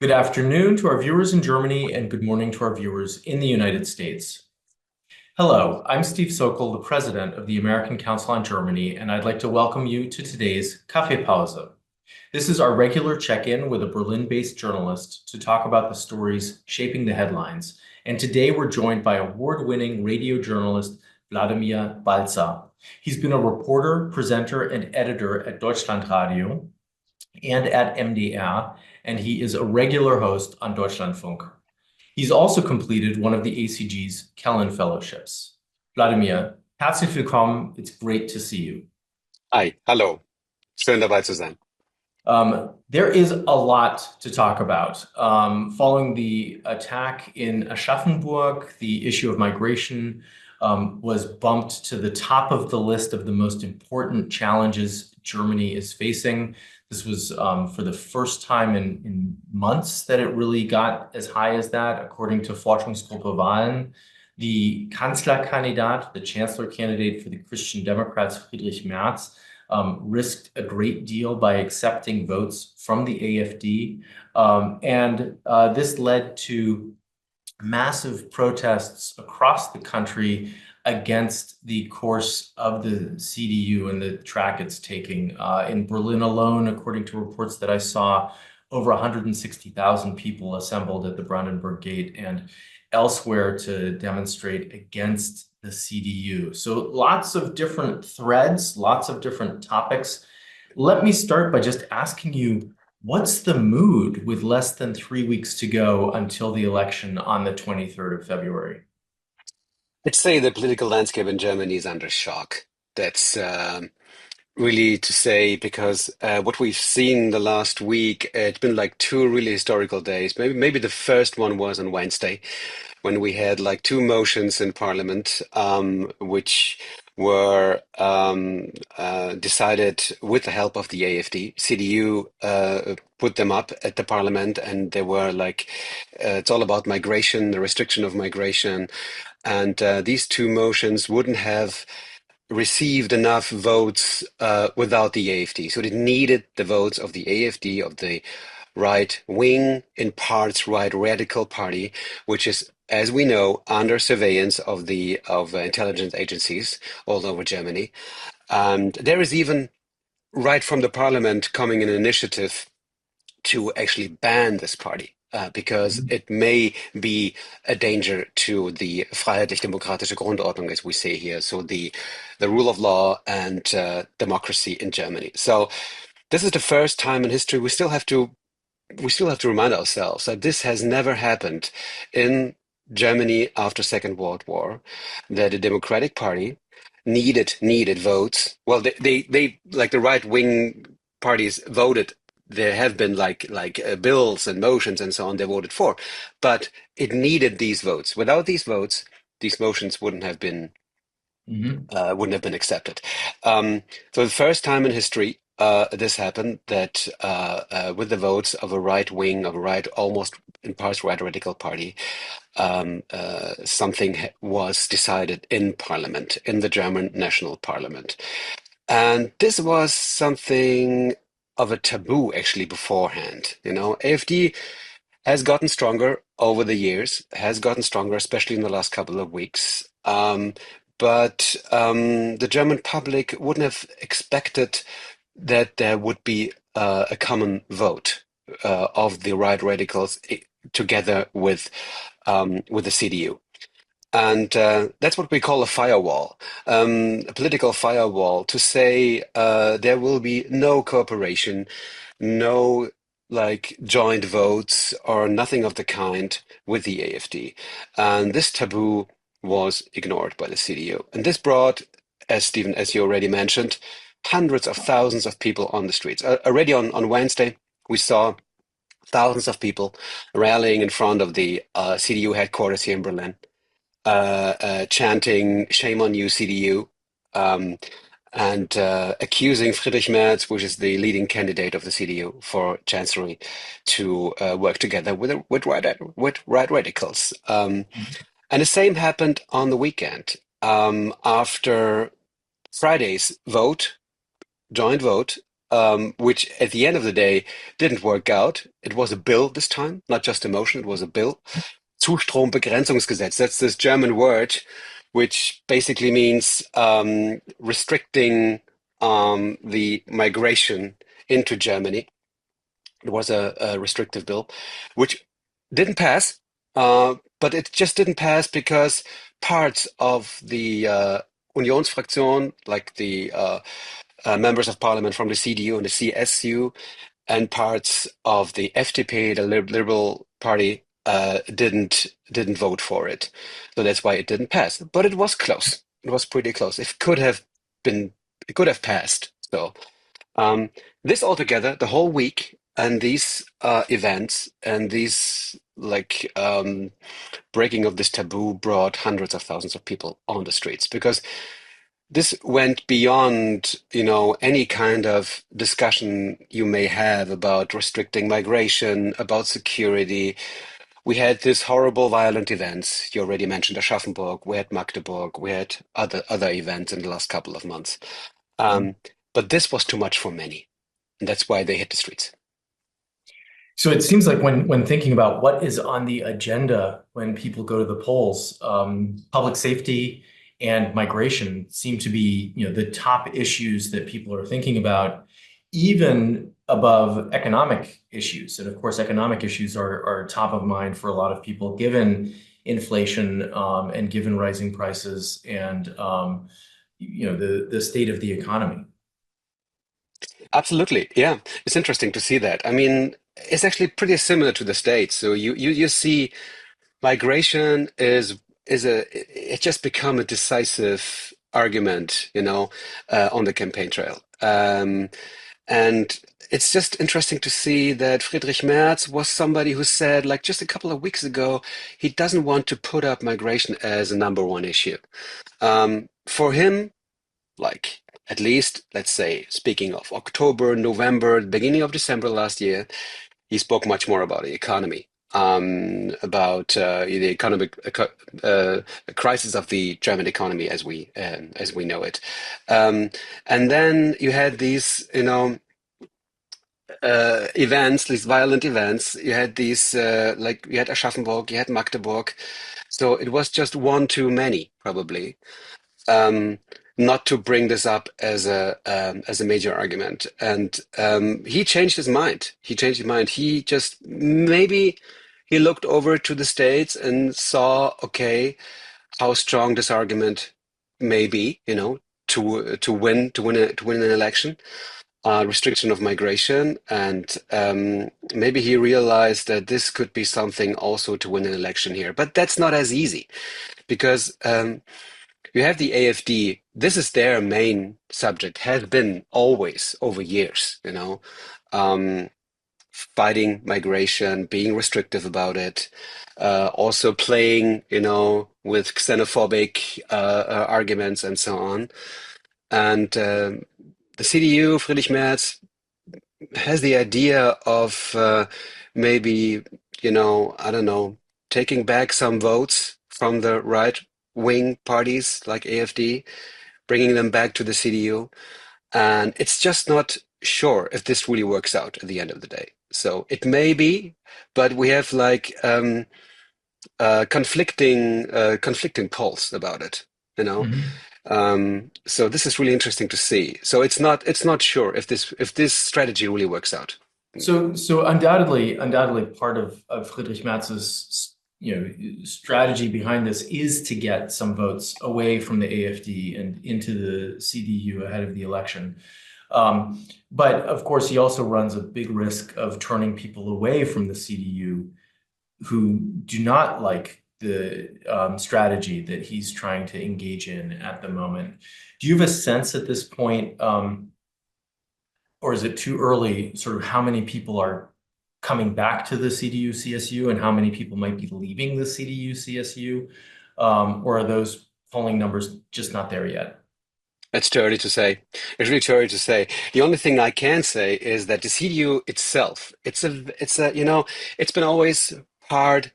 Good afternoon to our viewers in Germany and good morning to our viewers in the United States. Hello, I'm Steve Sokol, the president of the American Council on Germany, and I'd like to welcome you to today's Kaffeepause. This is our regular check-in with a Berlin-based journalist to talk about the stories shaping the headlines. And today we're joined by award-winning radio journalist Wladimir Balzer. He's been a reporter, presenter, and editor at Deutschlandradio and at MDR, and he is a regular host on Deutschlandfunk. He's also completed one of the ACG's Kellen Fellowships. Wladimir, herzlich willkommen. It's great to see you. Hi, hallo. Schön dabei zu sein. There is a lot to talk about. Following the attack in Aschaffenburg, the issue of migration was bumped to the top of the list of the most important challenges Germany is facing. This was for the first time in months that it really got as high as that, according to Forschungsgruppe Wahlen. The Kanzlerkandidat, the chancellor candidate for the Christian Democrats, Friedrich Merz, risked a great deal by accepting votes from the AfD. This led to massive protests across the country against the course of the CDU and the track it's taking. In Berlin alone, according to reports that I saw, over 160,000 people assembled at the Brandenburg Gate and elsewhere to demonstrate against the CDU. So lots of different threads, lots of different topics. Let me start by just asking you, what's the mood with less than 3 weeks to go until the election on the 23rd of February? I'd say the political landscape in Germany is under shock. That's really to say because what we've seen the last week, it's been like two really historical days. Maybe the first one was on Wednesday, when we had like two motions in Parliament, which were decided with the help of the AfD. CDU put them up at the Parliament, and they were like, it's all about migration, the restriction of migration, and these two motions wouldn't have received enough votes without the AfD. So it needed the votes of the AfD, of the right wing, in parts right radical party, which is, as we know, under surveillance of the intelligence agencies all over Germany. And there is even right from the parliament coming an initiative to actually ban this party. Because it may be a danger to the freiheitlich-demokratische Grundordnung, as we say here, so the rule of law and democracy in Germany. So this is the first time in history we still have to remind ourselves that this has never happened in Germany after Second World War, that a Democratic Party needed votes. Well, they like the right wing parties voted. There have been like bills and motions and so on they voted for, but it needed these votes. Without these votes, these motions Mhm. wouldn't have been accepted. So the first time in history this happened, that with the votes of a right wing, of a right, almost in parts right radical party, something was decided in parliament, in the German national parliament. And this was something of a taboo actually beforehand. AfD has gotten stronger over the years, has gotten stronger, especially in the last couple of weeks. But the German public wouldn't have expected that there would be a common vote of the right radicals together with the CDU. And that's what we call a firewall, a political firewall, to say there will be no cooperation, no like joint votes or nothing of the kind with the AfD. And this taboo was ignored by the CDU. And this brought, as Stephen, as you already mentioned, hundreds of thousands of people on the streets. Already on Wednesday, we saw thousands of people rallying in front of the CDU headquarters here in Berlin, chanting "Shame on you, CDU," um, and accusing Friedrich Merz, which is the leading candidate of the CDU for chancellery, to work together with right radicals. And the same happened on the weekend, after Friday's joint vote which at the end of the day didn't work out. It was a bill this time, not just a motion, it was a bill. Zustrombegrenzungsgesetz, that's this German word, which basically means restricting the migration into Germany. It was a restrictive bill, which didn't pass, but it just didn't pass because parts of the Unionsfraktion, like the members of parliament from the CDU and the CSU, and parts of the FDP, the Liberal Party, didn't vote for it. So that's why it didn't pass. But it was close. It was pretty close. Been, it could have passed. So um, this altogether, the whole week, and these events and these breaking of this taboo brought hundreds of thousands of people on the streets because this went beyond, any kind of discussion you may have about restricting migration, about security. We had these horrible violent events. You already mentioned Aschaffenburg, we had Magdeburg, we had other events in the last couple of months. Um, but this was too much for many, and that's why they hit the streets. So it seems like when thinking about what is on the agenda when people go to the polls, public safety and migration seem to be, the top issues that people are thinking about, even above economic issues. And of course, economic issues are top of mind for a lot of people, given inflation and given rising prices and the state of the economy. Absolutely. Yeah. It's interesting to see that. I mean, it's actually pretty similar to the States. So you see migration is it just become a decisive argument, on the campaign trail. And it's just interesting to see that Friedrich Merz was somebody who said, like just a couple of weeks ago, he doesn't want to put up migration as a number one issue. For him, like at least, let's say, speaking of October, November, beginning of December last year, he spoke much more about the economy, about the economic crisis of the German economy as we know it. And then you had these, events, these violent events. You had these, like you had Aschaffenburg, you had Magdeburg. So it was just one too many, probably. Um, Not to bring this up as a major argument. And he changed his mind. He changed his mind. He just maybe he looked over to the States and saw, okay, how strong this argument may be, to win an election, restriction of migration, and maybe he realized that this could be something also to win an election here. But that's not as easy because you have the AfD. This is their main subject, has been always over years, um, fighting migration, being restrictive about it, also playing, with xenophobic arguments and so on. And the CDU, Friedrich Merz, has the idea of maybe, I don't know, taking back some votes from the right wing parties like AfD, bringing them back to the CDU. And it's just not sure if this really works out at the end of the day. So it may be, but we have like conflicting polls about it, you know. Mhm. So this is really interesting to see. So it's not sure if this strategy really works out. So undoubtedly part of Friedrich Merz's strategy behind this is to get some votes away from the AfD and into the CDU ahead of the election. But of course, he also runs a big risk of turning people away from the CDU who do not like the strategy that he's trying to engage in at the moment. Do you have a sense at this point, or is it too early, sort of how many people are coming back to the CDU CSU and how many people might be leaving the CDU CSU? Or are those polling numbers just not there yet? It's too early to say. It's really too early to say. The only thing I can say is that the CDU itself, it's a, it's been always hard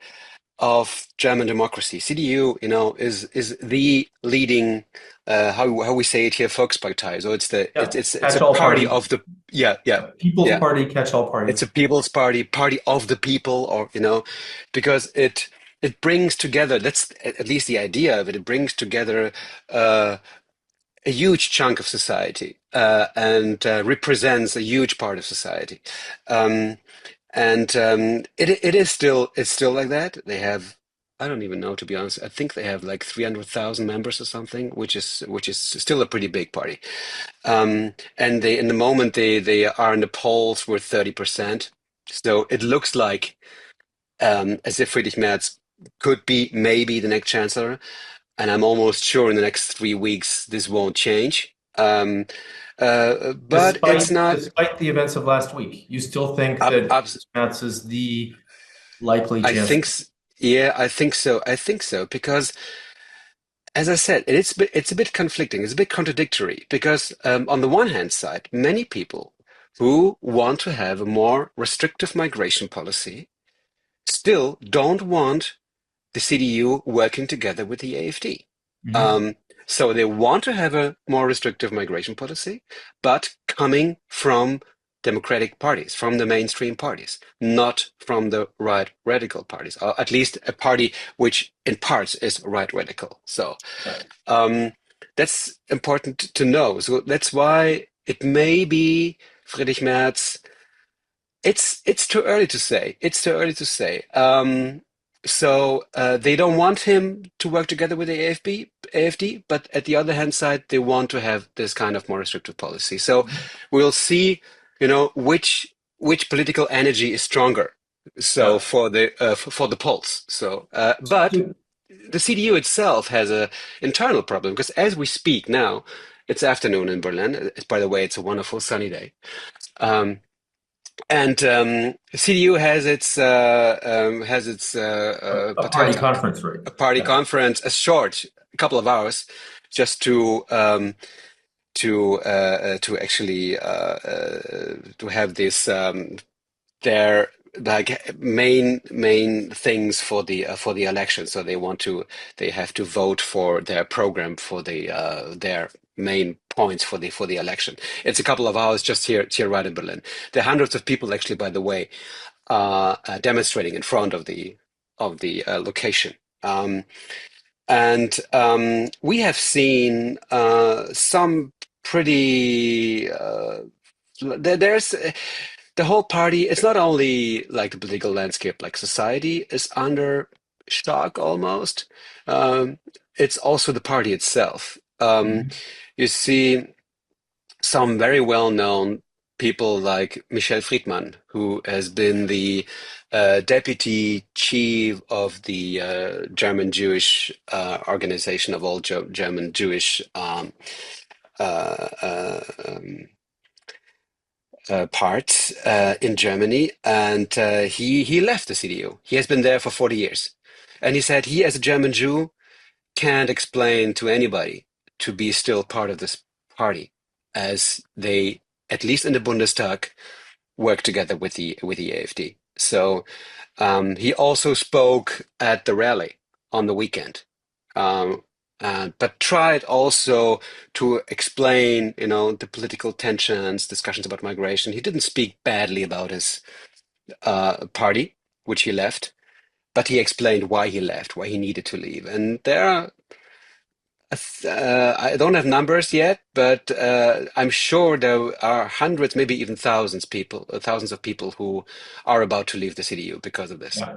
of German democracy. CDU, is the leading, how we say it here, Volkspartei. So Yeah, it's a catch-all party party, of the, yeah, yeah, People's yeah. Party, catch-all party. It's a people's party, party of the people, or because it brings together. That's at least the idea of it. It brings together uh, a huge chunk of society and represents a huge part of society. Um, and it's still like that. They have, I don't even know, to be honest. I think they have like 300,000 members or something, which is still a pretty big party. And they, in the moment, they are in the polls with 30%. So it looks like as if Friedrich Merz could be maybe the next chancellor. And I'm almost sure in the next 3 weeks this won't change. But it's not. Despite the events of last week, you still think Up, that up, Merz is the likely I think, chancellor? yeah, I think so. I think so because, as I said, it's a bit conflicting. It's a bit contradictory because, on the one hand side, many people who want to have a more restrictive migration policy still don't want the CDU working together with the AfD. Mhm. Um, so they want to have a more restrictive migration policy, but coming from democratic parties, from the mainstream parties, not from the right radical parties, or at least a party which in parts is right radical. So Yeah. um, that's important to know. So that's why it may be Friedrich Merz. It's too early to say. It's too early to say. So they don't want him to work together with the AfD, but at the other hand side, they want to have this kind of more restrictive policy. So we'll see, which political energy is stronger. So Yeah. for the polls. So, but So, the CDU itself has a internal problem because as we speak now, it's afternoon in Berlin. By the way, it's a wonderful sunny day. Um, and CDU has its a party Parteitag, conference, right? a party Yeah. conference, a couple of hours, just to actually to have this their like main things for the election. So they have to vote for their program for their main points for the election. It's a couple of hours just here right in Berlin. There are hundreds of people actually, by the way, demonstrating in front of the location. And we have seen some pretty. There's the whole party. It's not only like the political landscape, like society is under shock almost. Um, it's also the party itself. Mhm. You see some very well-known people like Michel Friedman, who has been the deputy chief of the German Jewish organization of all German Jewish uh, uh, um, parts in Germany, and he left the CDU. He has been there for 40 years, and he said he, as a German Jew, can't explain to anybody to be still part of this party, as they, at least in the Bundestag, work together with the AfD. So he also spoke at the rally on the weekend, um, but tried also to explain, the political tensions, discussions about migration. He didn't speak badly about his party, which he left, but he explained why he left, why he needed to leave. And there are I don't have numbers yet, but I'm sure there are hundreds, maybe even thousands of people who are about to leave the CDU because of this. Yeah.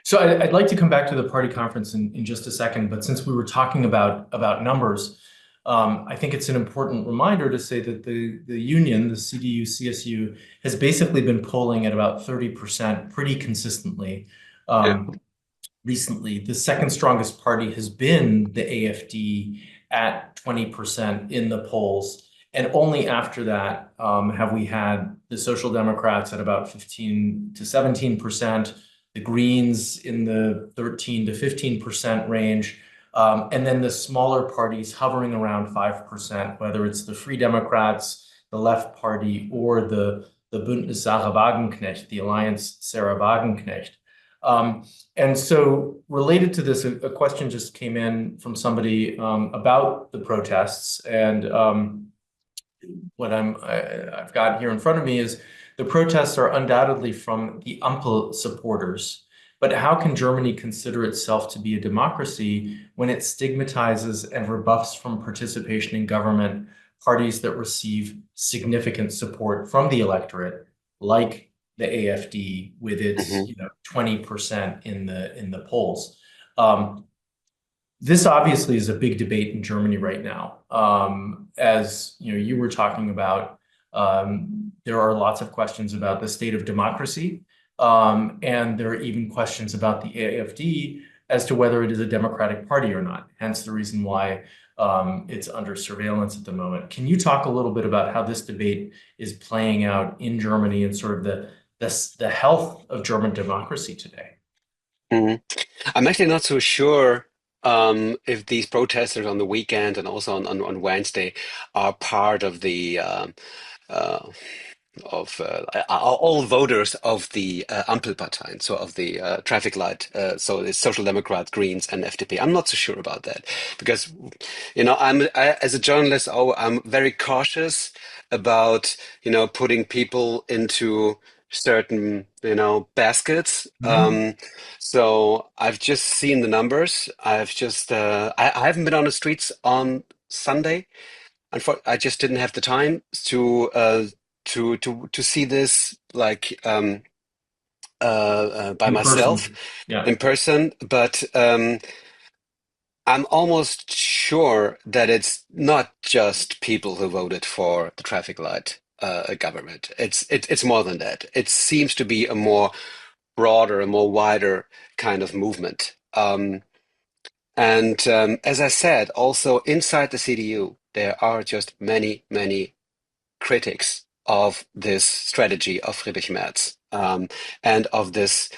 So I'd like to come back to the party conference in just a second, but since we were talking about numbers, I think it's an important reminder to say that the union, the CDU, CSU, has basically been polling at about 30% pretty consistently. Yeah. Recently. The second strongest party has been the AfD at 20% in the polls. And only after that have we had the Social Democrats at about 15 to 17%, the Greens in the 13 to 15% range, and then the smaller parties hovering around 5%, whether it's the Free Democrats, the Left Party, or the Bündnis Sarah Wagenknecht, the Alliance Sarah Wagenknecht. And so related to this, a question just came in from somebody about the protests. And what I've got here in front of me is the protests are undoubtedly from the Ampel supporters. But how can Germany consider itself to be a democracy when it stigmatizes and rebuffs from participation in government parties that receive significant support from the electorate, like the AfD with its, Hmm. 20% in the polls? Um, this obviously is a big debate in Germany right now. As you were talking about, there are lots of questions about the state of democracy, and there are even questions about the AfD as to whether it is a democratic party or not. Hence the reason why it's under surveillance at the moment. Can you talk a little bit about how this debate is playing out in Germany and sort of the health of German democracy today? Hmm. I'm actually not so sure if these protesters on the weekend and also on Wednesday are part of the uh, all voters of the Ampelparteien, so of the traffic light, so the Social Democrats, Greens, and FDP. I'm not so sure about that because, as a journalist, I'm very cautious about, putting people into certain, baskets. Mhm. So I've just seen the numbers. I haven't been on the streets on Sunday. I just didn't have the time to see this like by In myself person. Yeah. in person, but I'm almost sure that it's not just people who voted for the traffic light government. It's more than that. It seems to be a more broader, a more wider kind of movement. And as I said, also inside the CDU, there are just many, many critics of this strategy of Friedrich Merz, and of this,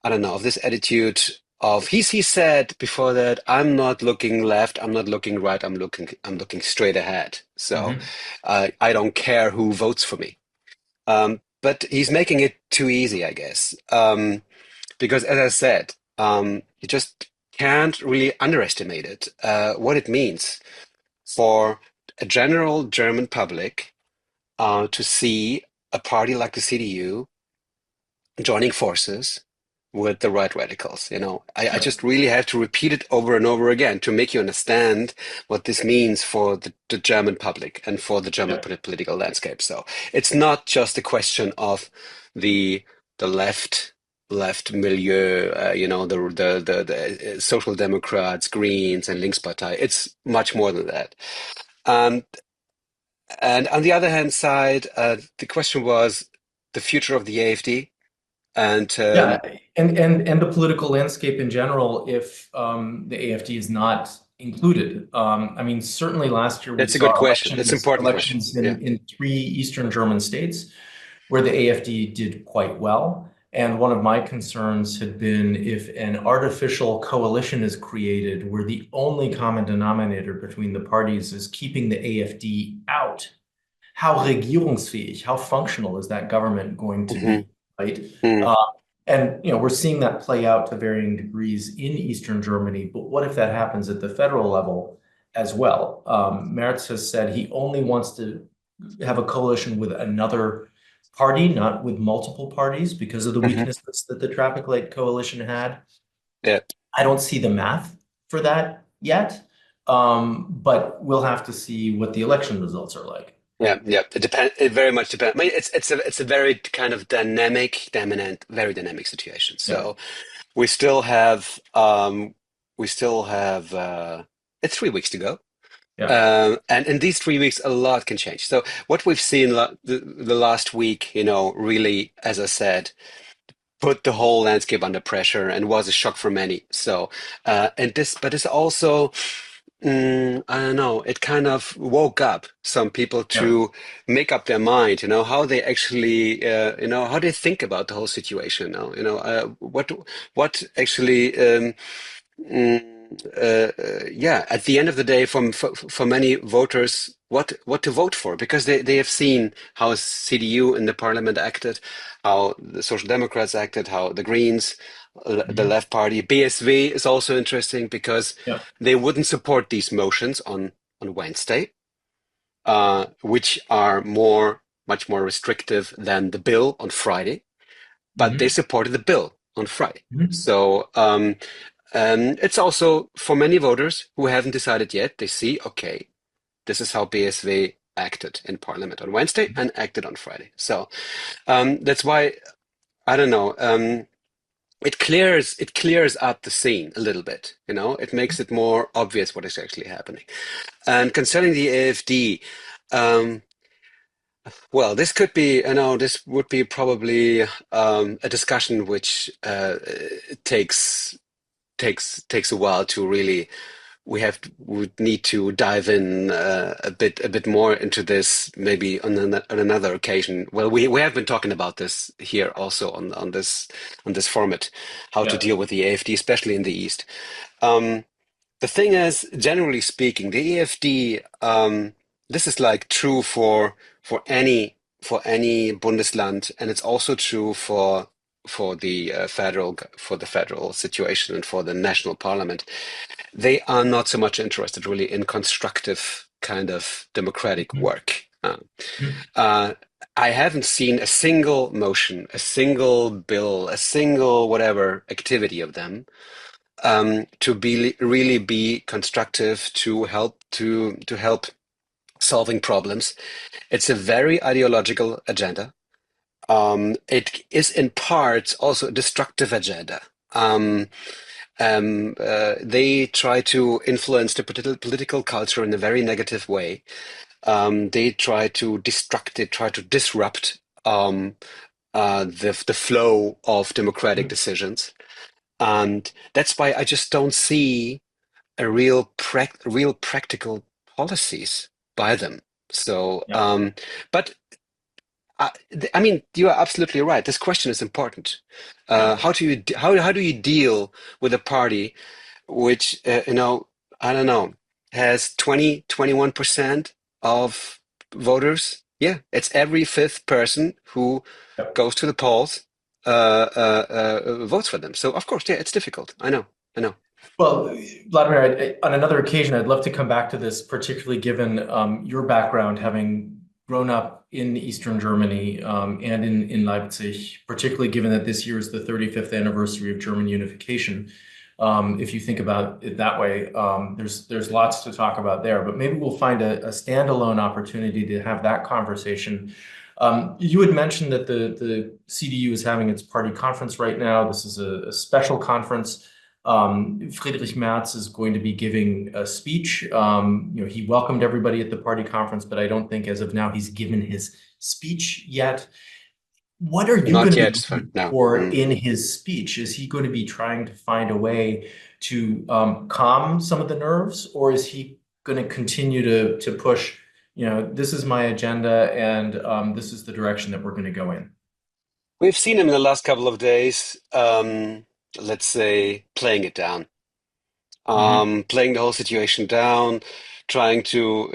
I don't know, of this attitude of he said before that, I'm not looking left, I'm not looking right, I'm looking straight ahead. So Mhm. I don't care who votes for me. But he's making it too easy, I guess, because as I said, you just can't really underestimate it, what it means for a general German public to see a party like the CDU joining forces with the right radicals. I Yeah. just really have to repeat it over and over again to make you understand what this means for the German public and for the German Yeah. political landscape. So it's not just a question of the the left milieu, the Social Democrats, Greens, and Linkspartei. It's much more than that. Um, and on the other hand side, the question was the future of the AfD. And Yeah. And the political landscape in general, if the AfD is not included. I mean, certainly last year we that's a saw good question. That's an elections important question. elections Yeah. in three Eastern German states where the AfD did quite well. And one of my concerns had been if an artificial coalition is created where the only common denominator between the parties is keeping the AfD out, how regierungsfähig, how functional is that government going to Hmm. be, right? Hmm. Uh, and we're seeing that play out to varying degrees in Eastern Germany. But what if that happens at the federal level as well? Merz has said he only wants to have a coalition with another party, not with multiple parties, because of the Hmm. weaknesses that the traffic light coalition had. Yeah. I don't see the math for that yet, but we'll have to see what the election results are like. Yeah. Yeah. It depends. It very much depends. I mean, it's a very kind of very dynamic situation. Yeah, So we still have we still have it's 3 weeks to go. yeah, And in these 3 weeks, a lot can change. So what we've seen the last week, really, as I said, put the whole landscape under pressure and was a shock for many. So, but it's also, I don't know, it kind of woke up some people yeah. to make up their mind, how they actually, how they think about the whole situation now, what actually, yeah, at the end of the day, for many voters, what to vote for, because they have seen how CDU in the parliament acted, how the Social Democrats acted, how the Greens, the Mhm. Left Party, BSV is also interesting because Yeah. they wouldn't support these motions on Wednesday, which are much more restrictive than the bill on Friday, but they Mhm. supported the bill on Friday. Mhm. So it's also for many voters who haven't decided yet, they see, okay, this is how BSV acted in Parliament on Wednesday and acted on Friday. So that's why I don't know. It clears up the scene a little bit. You know, it makes it more obvious what is actually happening. And concerning the AfD, um, well, this could be, you know, this would be probably a discussion which takes a while to really would need to dive in a bit more into this maybe on another occasion. Well, we have been talking about this here also on this format, how to Yeah. deal with the AfD, especially in the East. Um, the thing is, generally speaking, the AfD, this is like true for any Bundesland, and it's also true for the for the federal situation and for the national parliament. They are not so much interested really in constructive kind of democratic Mhm. work. Mhm. Uh, I haven't seen a single motion, a single bill, a single whatever activity of them to be really be constructive to help solving problems. It's a very ideological agenda. It is in parts also a destructive agenda. Um, they try to influence the political culture in a very negative way. They try to destruct it, try to disrupt the flow of democratic Mhm. decisions, and that's why I just don't see a real practical policies by them. So, Yeah. but I mean, you are absolutely right. This question is important. Yeah. How do you deal with a party which you know, I don't know, has 21% of voters? Yeah, it's every fifth person who Yeah. goes to the polls votes for them. So of course, yeah, it's difficult. I know. Well, Vladimir, on another occasion, I'd love to come back to this, particularly given your background, having grown up in Eastern Germany and in Leipzig, particularly given that this year is the 35th anniversary of German unification. If you think about it that way, there's lots to talk about there, but maybe we'll find a standalone opportunity to have that conversation. You had mentioned that the CDU is having its party conference right now. This is a special conference. Friedrich Merz is going to be giving a speech. He welcomed everybody at the party conference, but I don't think as of now he's given his speech yet. What are you going Not to be yet for looking now. for Mm. in his speech? Is he going to be trying to find a way to calm some of the nerves, or is he going to continue to push, this is my agenda and this is the direction that we're going to go in? We've seen him in the last couple of days, let's say, playing it down, Hmm. playing the whole situation down, trying to,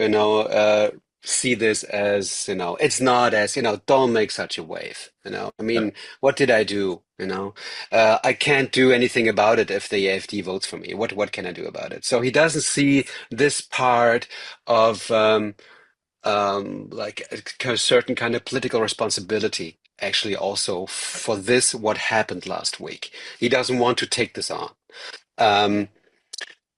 see this as, it's not as, don't make such a wave, I Yeah. mean, what did I do? I can't do anything about it if the AfD votes for me. What can I do about it? So he doesn't see this part of, like a certain kind of political responsibility actually also for this what happened last week. He doesn't want to take this on. Um,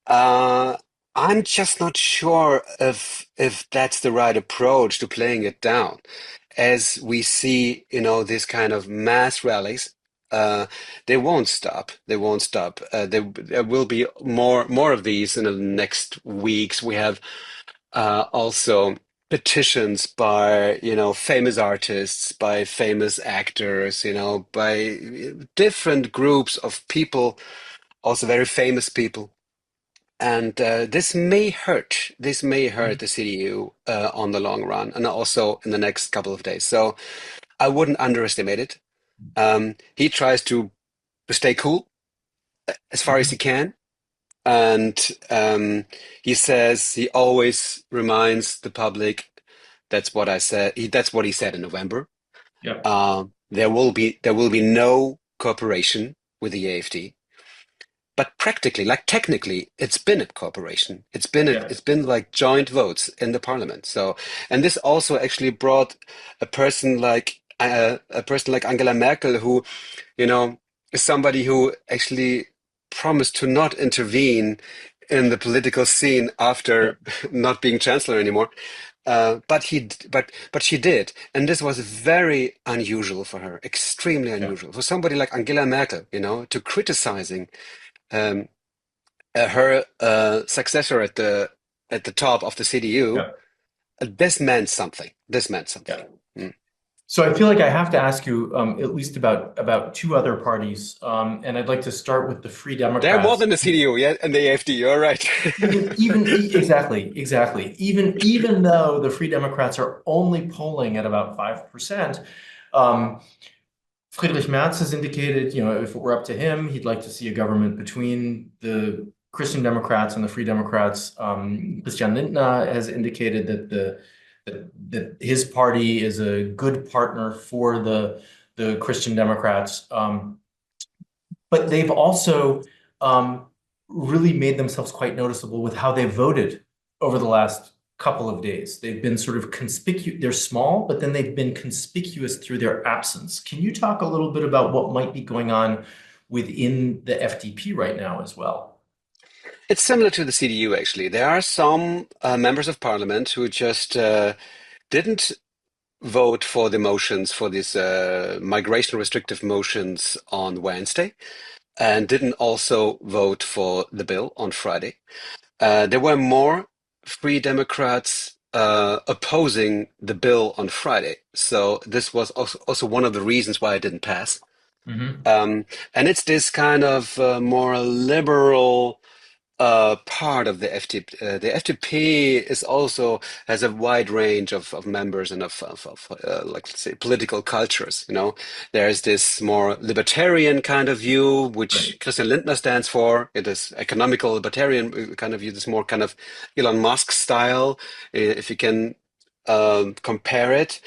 uh, I'm just not sure if that's the right approach to playing it down. As we see, these kind of mass rallies, uh, they won't stop. They won't stop. There will be more of these in the next weeks. We have also petitions by famous artists, by famous actors, by different groups of people, also very famous people, and this may hurt. This may hurt the CDU on the long run, and also in the next couple of days. So I wouldn't underestimate it. He tries to stay cool as far as he Hmm. can. And he says he always reminds the public. That's what I said. That's what he said in November. Yeah. There will be no cooperation with the AfD. But practically, like technically, it's been a cooperation. Yeah. It's been like joint votes in the parliament. So, and this also actually brought a person like Angela Merkel, who, you know, is somebody who actually promised to not intervene in the political scene Yeah. after not being chancellor anymore. But she did, and this was very unusual for her, extremely Yeah. unusual for somebody like Angela Merkel, to criticizing um, her successor at the top of the CDU. Yeah. This meant something. This meant Yeah. something. Mm. So I feel like I have to ask you at least about two other parties, and I'd like to start with the Free They're more Democrats. than the CDU, yeah, and the AfD. You're right. Exactly. Even though the Free Democrats are only polling at about 5%, um, Friedrich Merz has indicated, if it were up to him, he'd like to see a government between the Christian Democrats and the Free Democrats. Christian Lindner has indicated that his party is a good partner for the Christian Democrats. But they've also really made themselves quite noticeable with how they voted over the last couple of days. They've been sort of conspicuous. They're small, but then they've been conspicuous through their absence. Can you talk a little bit about what might be going on within the FDP right now as well? It's similar to the CDU, actually. There are some members of parliament who just didn't vote for the motions, for these migration restrictive motions on Wednesday, and didn't also vote for the bill on Friday. There were more Free Democrats opposing the bill on Friday. So this was also one of the reasons why it didn't pass. Hmm. And it's this kind of more liberal part of the FDP. The FDP is also has a wide range of members and of like, let's say, political cultures. There's this more libertarian kind of view, which Right. Christian Lindner stands for. It is economical libertarian kind of view. This more kind of Elon Musk style, if you can compare it.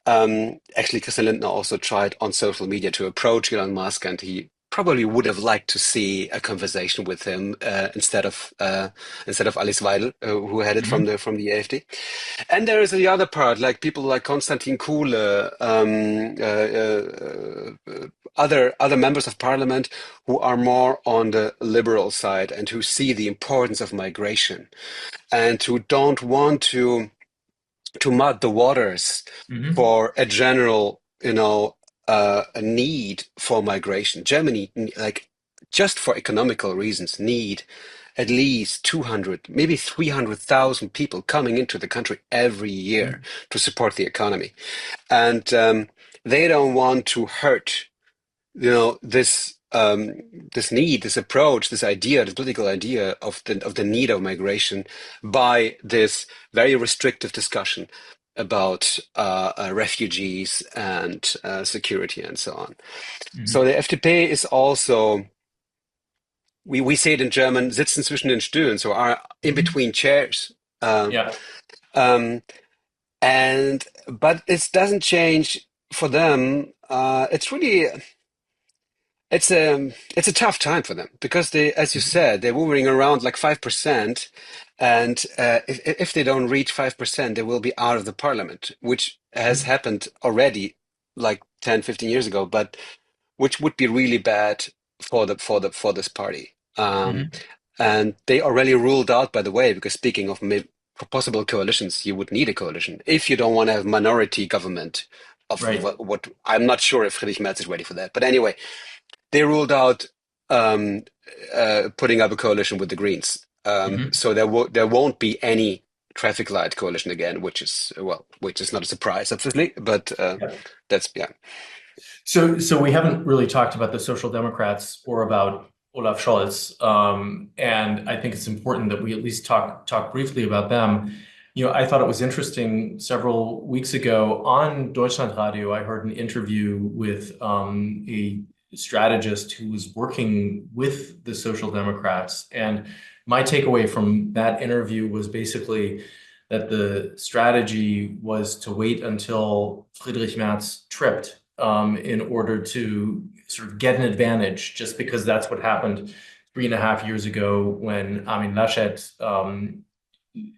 Actually, Christian Lindner also tried on social media to approach Elon Musk, and he probably would have liked to see a conversation with him instead of Alice Weidel, who had it from Hmm. the AfD. And there is the other part, like people like Konstantin Kuhle, other members of parliament who are more on the liberal side and who see the importance of migration and who don't want to mud the waters Hmm. for a general, a need for migration. Germany, like just for economical reasons, need at least 200, maybe 300,000 people coming into the country every year to support the economy. And they don't want to hurt this need, this approach, this idea, this political idea of the need of migration by this very restrictive discussion about refugees and security and so on. So Hmm. the FDP is also, we say it in German, sitzen zwischen den Stühlen, so are in Hmm. between chairs. Um, Yeah. um, but it doesn't change for them. It's a tough time for them because they, as you said, they're moving around like 5%, and if they don't reach 5%, they will be out of the parliament, which has Hmm. happened already like 10, 15 years ago, but which would be really bad for this party. Hmm. And they already ruled out, by the way, because speaking of possible coalitions, you would need a coalition if you don't want to have minority government of Right. what I'm not sure if Friedrich Merz is ready for that. But anyway, they ruled out um, putting up a coalition with the Greens. Hmm. So there won't be any traffic light coalition again, which is not a surprise, obviously, but that's yeah. So we haven't really talked about the Social Democrats or about Olaf Scholz, and I think it's important that we at least talk briefly about them. I thought it was interesting several weeks ago on Deutschlandradio. I heard an interview with a strategist who was working with the Social Democrats. And my takeaway from that interview was basically that the strategy was to wait until Friedrich Merz tripped in order to sort of get an advantage, just because that's what happened 3.5 years ago when Armin Laschet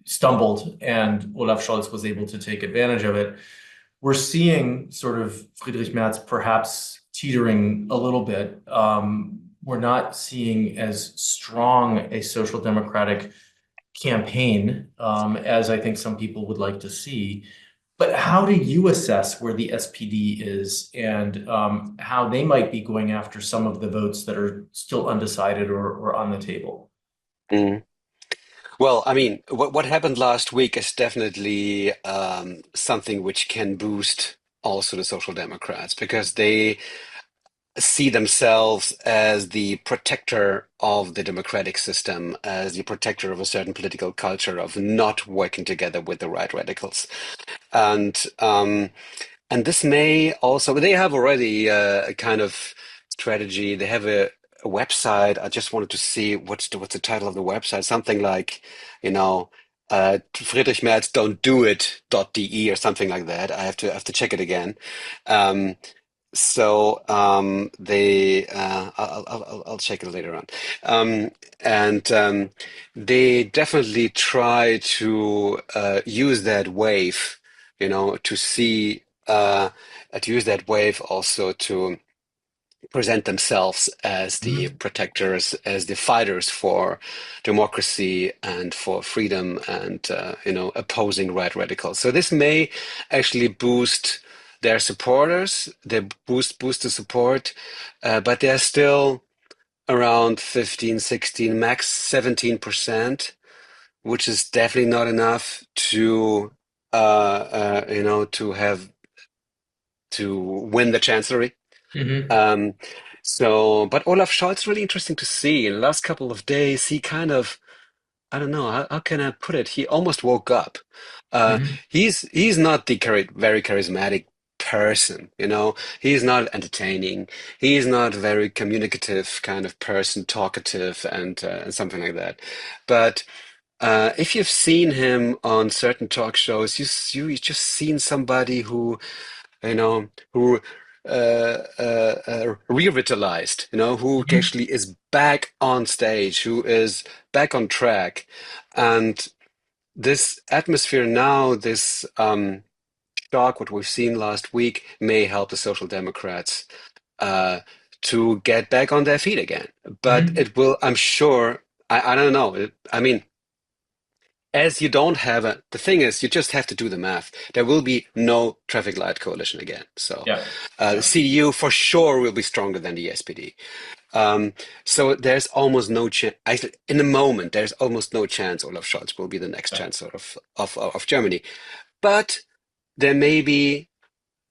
stumbled and Olaf Scholz was able to take advantage of it. We're seeing sort of Friedrich Merz perhaps teetering a little bit. We're not seeing as strong a social democratic campaign as I think some people would like to see. But how do you assess where the SPD is and how they might be going after some of the votes that are still undecided or on the table? Mm. Well, I mean, what happened last week is definitely something which can boost also the Social Democrats because they see themselves as the protector of the democratic system, as the protector of a certain political culture of not working together with the right radicals. And and this may also, they have already a kind of strategy. They have a website. I just wanted to see what's the title of the website. Something like, you know, Friedrich Merz don't do it.de or something like that. I have to check it again. Um, I'll check it later on. And they definitely try to use that wave, to see to use that wave also to present themselves as the Mhm. protectors, as the fighters for democracy and for freedom and opposing right radicals. So this may actually boost their supporters, they boost the support, but they're still around 15, 16, max 17%, which is definitely not enough to win the chancellery. Mhm. Um, but Olaf Scholz, really interesting to see. In the last couple of days, he kind of, I don't know, how can I put it? He almost woke up. Uh, Mhm. he's not the very charismatic person, you know. He's not entertaining. He's not a very communicative kind of person, talkative and something like that. But if you've seen him on certain talk shows, you just seen somebody who revitalized, who Mhm. actually is back on stage, who is back on track. And this atmosphere now, this shock, what we've seen last week, may help the Social Democrats uh, to get back on their feet again. But Mhm. it will, I'm sure, I don't know. I mean, as you don't have the thing is, you just have to do the math. There will be no traffic light coalition again. So Yeah. the Yeah. CDU for sure will be stronger than the SPD. Um, so there's almost no chance. Actually, in the moment, there's almost no chance Olaf Scholz will be the next Yeah. chancellor of Germany. But there may be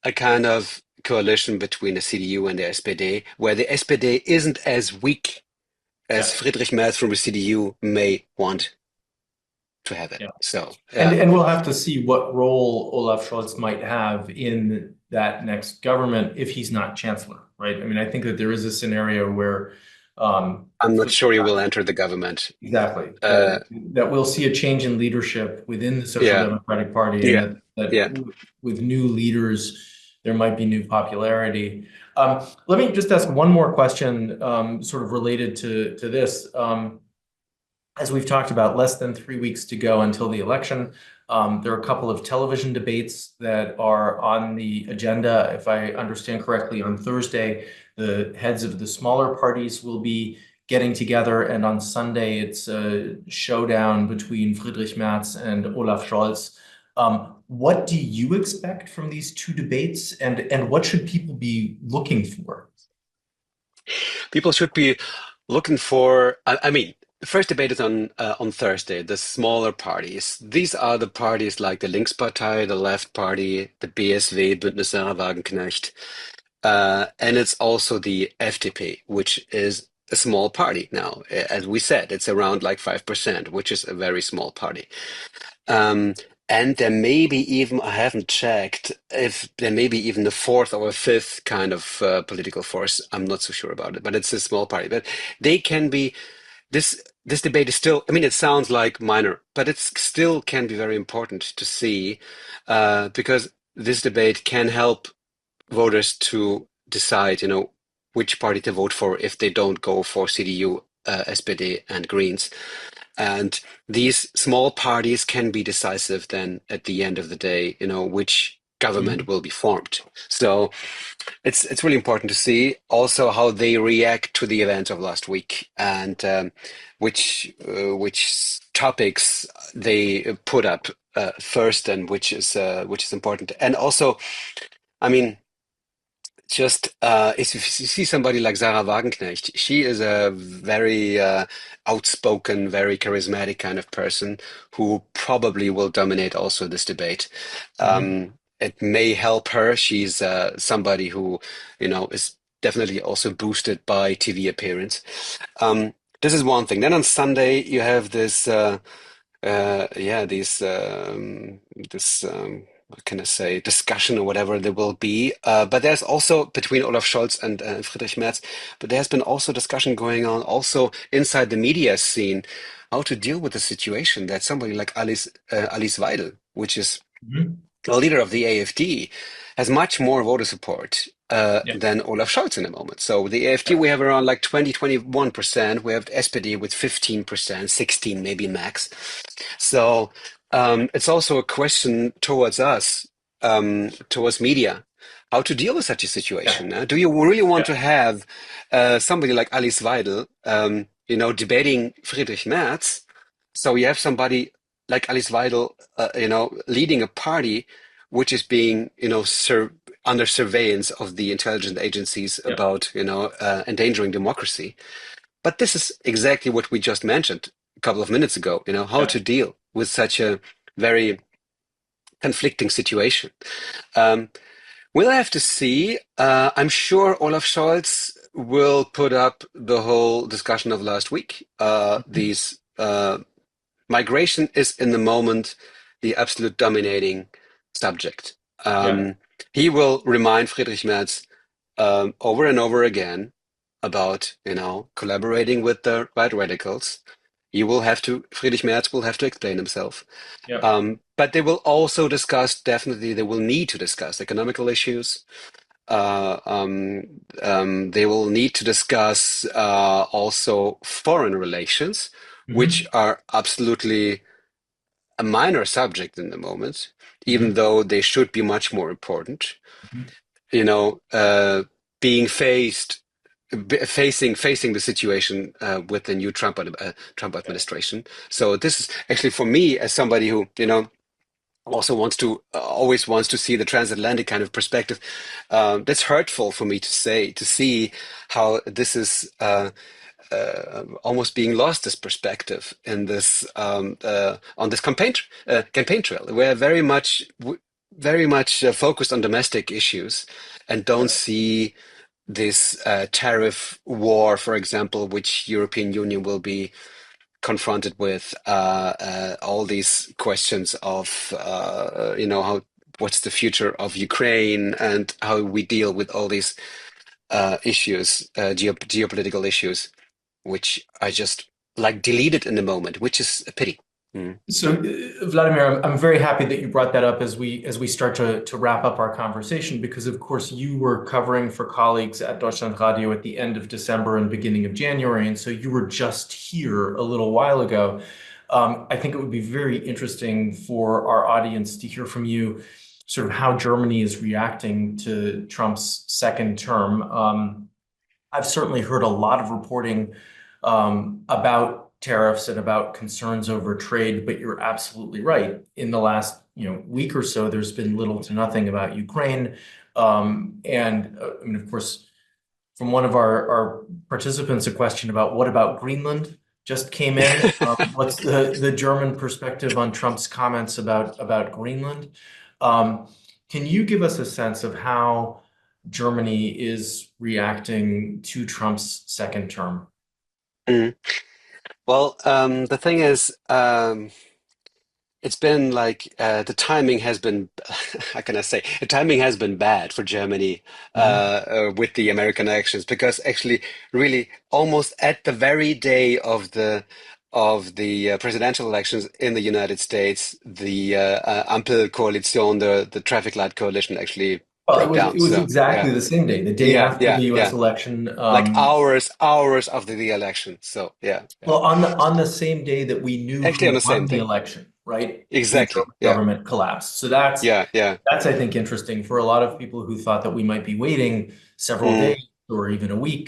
a kind of coalition between the CDU and the SPD, where the SPD isn't as weak as Yeah. Friedrich Merz from the CDU may want to have it. Yeah. So And yeah. we'll have to see what role Olaf Scholz might have in that next government if he's not chancellor, right? I mean, I think that there is a scenario where I'm not for sure he will enter the government. exactly Uh, that we'll see a change in leadership within the Social yeah, Democratic Party, and yeah, that yeah. with new leaders there might be new popularity. Let me just ask one more question, sort of related to this. As we've talked about, less than 3 weeks to go until the election. There are a couple of television debates that are on the agenda. If I understand correctly, on Thursday, the heads of the smaller parties will be getting together, and on Sunday, it's a showdown between Friedrich Merz and Olaf Scholz. What do you expect from these two debates, and what should people be looking for? People should be looking for. I mean, the first debate is on Thursday. The smaller parties. These are the parties like the Linkspartei, the Left Party, the BSW, Bündnis Sarah Wagenknecht, and it's also the FDP, which is a small party now. As we said, it's around like 5%, which is a very small party. Um, And there may be even, I haven't checked, if there may be even a fourth or a fifth kind of political force. I'm not so sure about it, but it's a small party. But they can be, this debate is still, I mean, it sounds like minor, but it still can be very important to see because this debate can help voters to decide, which party to vote for if they don't go for CDU, SPD, and Greens. And these small parties can be decisive then at the end of the day, which government Mhm. will be formed. So it's really important to see also how they react to the events of last week and which topics they put up first and which is important. And also, I mean, just if you see somebody like Sarah Wagenknecht, she is a very outspoken, very charismatic kind of person who probably will dominate also this debate. Mhm. It may help her. She's somebody who, is definitely also boosted by TV appearance. This is one thing. Then on Sunday you have this what can I say, discussion or whatever there will be. But there's also between Olaf Scholz and Friedrich Merz, but there's been also discussion going on also inside the media scene, how to deal with the situation that somebody like Alice Weidel, which is Mhm. the leader of the AfD, has much more voter support Yeah. than Olaf Scholz in the moment. So the AfD, we have around like 21%. We have SPD with 15%, 16 maybe max. So it's also a question towards us, towards media, how to deal with such a Yeah. situation. Do you really want Yeah. to have somebody like Alice Weidel, debating Friedrich Merz? So you have somebody like Alice Weidel, leading a party which is being, under surveillance of the intelligence agencies Yeah. about, endangering democracy. But this is exactly what we just mentioned a couple of minutes ago, how Yeah. to deal with such a very conflicting situation. Um, we'll have to see. I'm sure Olaf Scholz will put up the whole discussion of last week. Mhm. These Migration is in the moment the absolute dominating subject. Yeah. He will remind Friedrich Merz over and over again about, collaborating with the right radicals. Friedrich Merz will have to explain himself. Yeah. But they will also discuss, definitely, they will need to discuss economical issues. They will need to discuss also foreign relations, which Mhm. are absolutely a minor subject in the moment, even Mhm. though they should be much more important. Mhm. You know, uh, being facing the situation with the new Trump Yeah. administration. So this is actually for me as somebody who also always wants to see the transatlantic kind of perspective. That's hurtful for me to see how this is almost being lost, this perspective in this on this campaign trail. We're very much focused on domestic issues and don't Yeah. see this tariff war, for example, which European Union will be confronted with all these questions of how what's the future of Ukraine and how we deal with all these issues, geopolitical issues, which I just like deleted in the moment, which is a pity. Mm. So, Vladimir, I'm very happy that you brought that up as we start to wrap up our conversation, because of course you were covering for colleagues at Deutschlandradio at the end of December and beginning of January, and so you were just here a little while ago. I think it would be very interesting for our audience to hear from you, sort of how Germany is reacting to Trump's second term. I've certainly heard a lot of reporting about tariffs and about concerns over trade, but you're absolutely right. In the last, week or so, there's been little to nothing about Ukraine. I mean, of course, from one of our participants, a question about what about Greenland just came in. What's the German perspective on Trump's comments about Greenland? Um, can you give us a sense of how Germany is reacting to Trump's second term? Mm. Well, the thing is, it's been like the timing has been, how can I say, the timing has been bad for Germany Mhm. with the American elections because actually, really, almost at the very day of the presidential elections in the United States, the Ampelkoalition, the traffic light coalition, actually Well, broke down. it was So exactly yeah, the same day, the day yeah, after yeah, the U.S. yeah. election. Like hours after the election. So yeah, yeah. Well, on the same day that we knew Actually, on who the same won the day. election, right? The Exactly. German Yeah. government collapsed. So Yeah. Yeah. that's I think interesting for a lot of people who thought that we might be waiting several Mm, days or even a week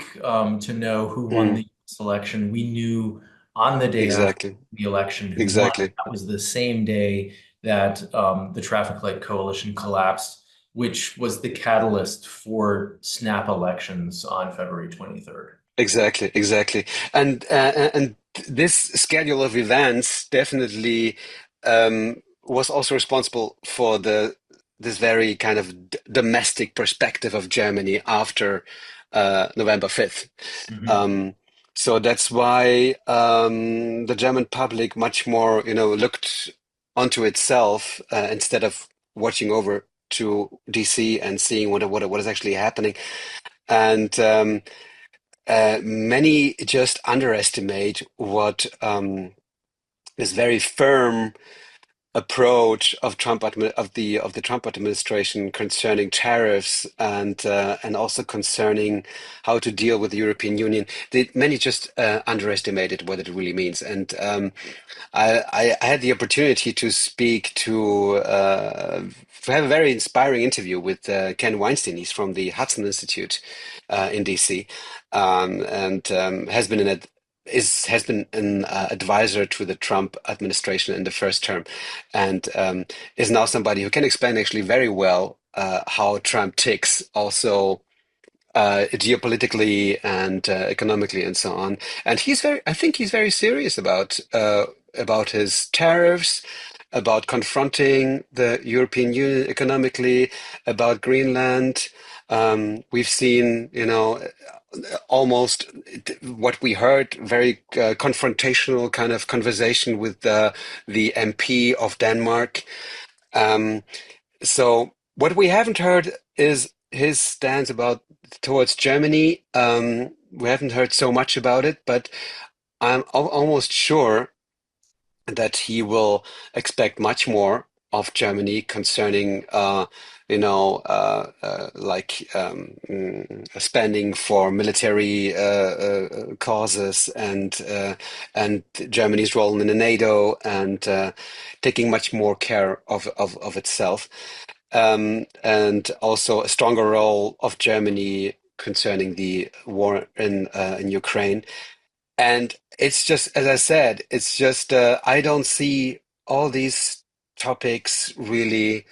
to know who won mm, the US election. We knew on the day after exactly. the election who won. Exactly. That was the same day that the Traffic Light Coalition collapsed, which was the catalyst for snap elections on February 23rd. Exactly. Exactly. And this schedule of events definitely was also responsible for the this very kind of domestic perspective of Germany after November 5th. Mhm. Um, so that's why the German public much more, looked onto itself instead of watching over to DC and seeing what is actually happening. And many just underestimate what this very firm approach of of the Trump administration concerning tariffs and also concerning how to deal with the European Union. Many just underestimated what it really means. And I had the opportunity to speak to have a very inspiring interview with Ken Weinstein. He's from the Hudson Institute in DC, and has been an advisor to the Trump administration in the first term, and is now somebody who can explain actually very well how Trump ticks, also geopolitically and economically and so on. And I think he's very serious about his tariffs, about confronting the European Union economically, about Greenland. We've seen, almost what we heard, very confrontational kind of conversation with the MP of Denmark. Um, so what we haven't heard is his stance about towards Germany. We haven't heard so much about it, but I'm almost sure that he will expect much more of Germany concerning, spending for military causes and Germany's role in the NATO and taking much more care of itself, and also a stronger role of Germany concerning the war in Ukraine. And it's just, as I said, it's just I don't see all these topics really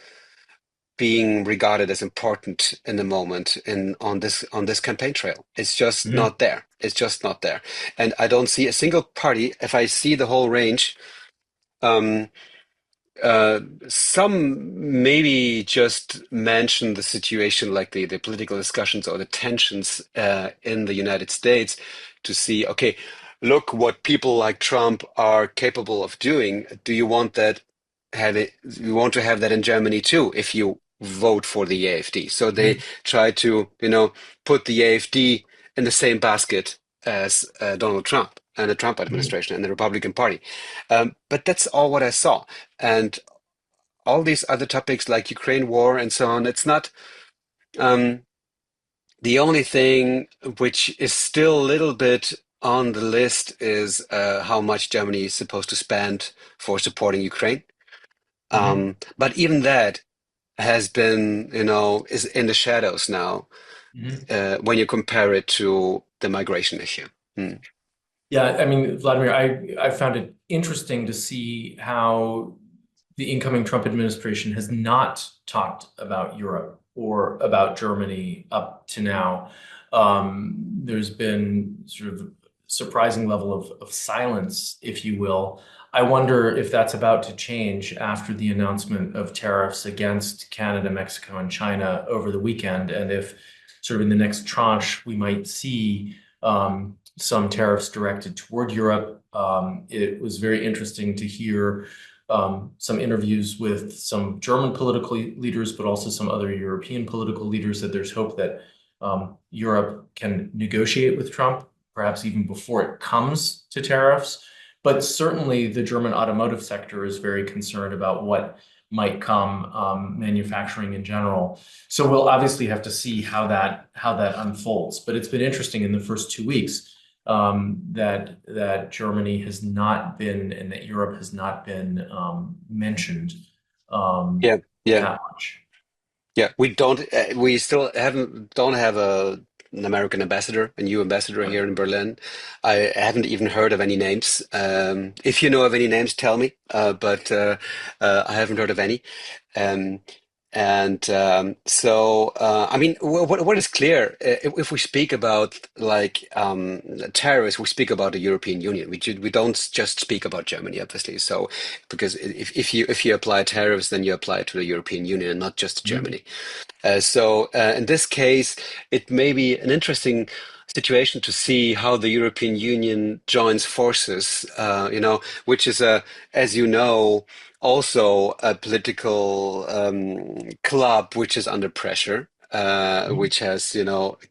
being regarded as important in the moment in on this campaign trail. It's just Mhm. not there. It's just not there. And I don't see a single party. If I see the whole range, um, some maybe just mention the situation, like the political discussions or the tensions in the United States, to see, okay, look what people like Trump are capable of doing. Do you want that? You want to have that in Germany too if you vote for the AfD. So they Mhm. try to, put the AfD in the same basket as Donald Trump and the Trump Mhm. administration and the Republican Party. But that's all what I saw. And all these other topics like Ukraine war and so on, it's not um, the only thing which is still a little bit on the list is how much Germany is supposed to spend for supporting Ukraine. Mhm. But even that has been, is in the shadows now Mhm. when you compare it to the migration issue. Mm. Yeah, I mean, Vladimir, I found it interesting to see how the incoming Trump administration has not talked about Europe or about Germany up to now. There's been sort of surprising level of silence, if you will. I wonder if that's about to change after the announcement of tariffs against Canada, Mexico, and China over the weekend, and if sort of in the next tranche we might see some tariffs directed toward Europe. It was very interesting to hear some interviews with some German political leaders, but also some other European political leaders, that there's hope that Europe can negotiate with Trump, perhaps even before it comes to tariffs. But certainly the German automotive sector is very concerned about what might come, manufacturing in general. So we'll obviously have to see how that unfolds. But it's been interesting in the first 2 weeks that Germany has not been, and that Europe has not been mentioned Yeah, yeah. that much. Yeah, we still don't have an American ambassador, a new ambassador Right. here in Berlin. I haven't even heard of any names. If you know of any names, tell me. But I haven't heard of any. Um, I mean, what is clear, if we speak about like tariffs, we speak about the European Union. We don't just speak about Germany, obviously. So, because if you apply tariffs, then you apply it to the European Union and not just to Mhm. Germany. In this case, it may be an interesting situation to see how the European Union joins forces, which is as you know, also a political club which is under pressure, Mhm. which has,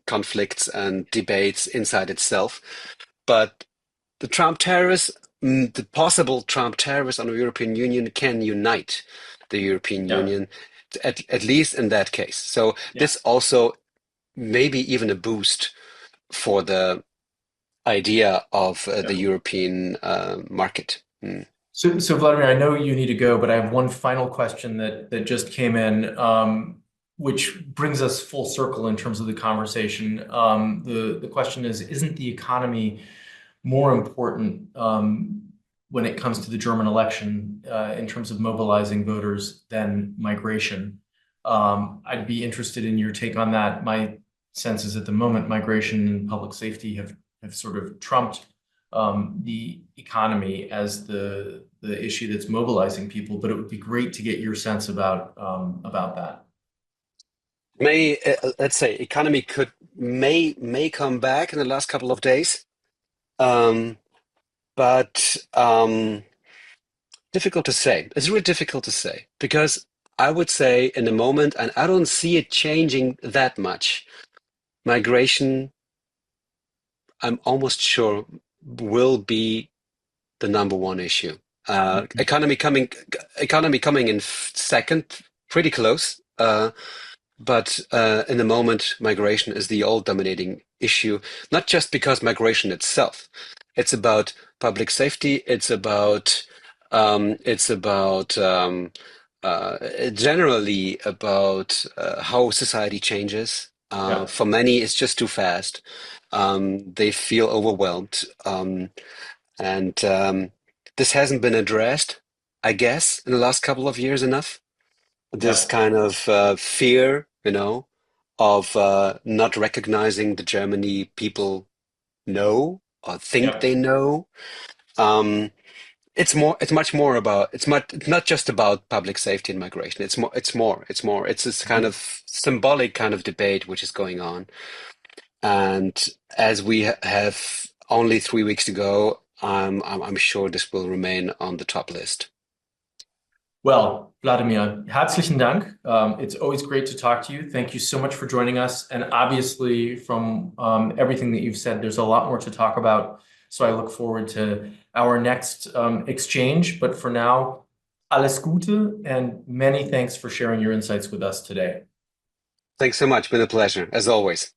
conflicts and debates inside itself. But the Trump terrorists, the possible Trump terrorists on the European Union can unite the European Yeah. Union, at least in that case. So Yeah. this also maybe even a boost for the idea of the Yeah. European market. Mm. So Vladimir, I know you need to go, but I have one final question that just came in, which brings us full circle in terms of the conversation. The question is, isn't the economy more important when it comes to the German election in terms of mobilizing voters than migration? I'd be interested in your take on that. My sense is at the moment, migration and public safety have sort of trumped the economy as the issue that's mobilizing people. But it would be great to get your sense about that. Let's say economy may come back in the last couple of days, um, but difficult to say. It's really difficult to say because I would say in the moment, and I don't see it changing that much. Migration, I'm almost sure, will be the number one issue. Uh, Mhm. economy coming, economy coming in second, pretty close. But in the moment, migration is the all dominating issue, not just because migration itself. It's about public safety. It's about generally about how society changes. Yeah. For many, it's just too fast. They feel overwhelmed. And this hasn't been addressed, I guess, in the last couple of years enough. This Yeah. kind of fear, of not recognizing the Germany people know or think Yeah. they know. Um, it's much more about, it's not just about public safety and migration. It's this kind Mhm. of symbolic kind of debate which is going on. And as we have only 3 weeks to go, I'm sure this will remain on the top list. Well, Vladimir, herzlichen Dank. It's always great to talk to you. Thank you so much for joining us. And obviously, from everything that you've said, there's a lot more to talk about. So I look forward to our next exchange. But for now, alles Gute and many thanks for sharing your insights with us today. Thanks so much. Been a pleasure, as always.